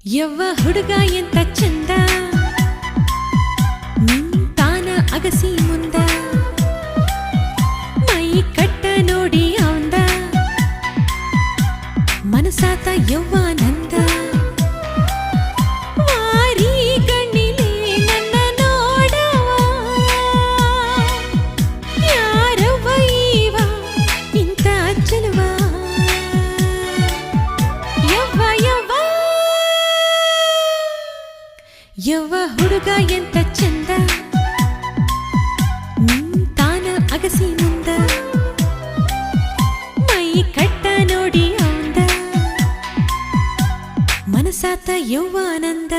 ಯವ್ವ ಹುಡುಗ ಎಂತ ಚಂದ ತಾನ ಅಗಸಿ ಮುಂದ ಮೈ ಕಟ್ಟ ನೋಡಿ ಅವಂದ ಮನಸಾತ ಯವ್ವಾನಂದ ವಾರಿ ಕಣ್ಣಿಲೆ ನನ್ನ ನೋಡವ ಯಾರವ್ವ ಈವ ಇಂತ ಚೆಲುವ ಯವ್ವ ಯವ್ವ ಯವ್ವ ಹುಡುಗ ಎಂತ ಚಂದ ತಾನ ಅಗಸಿ ಮುಂದ ಮೈ ಕಟ್ಟ ನೋಡಿ ಅವಂದ ಮನಸಾತ ಯವ್ವಾನಂದ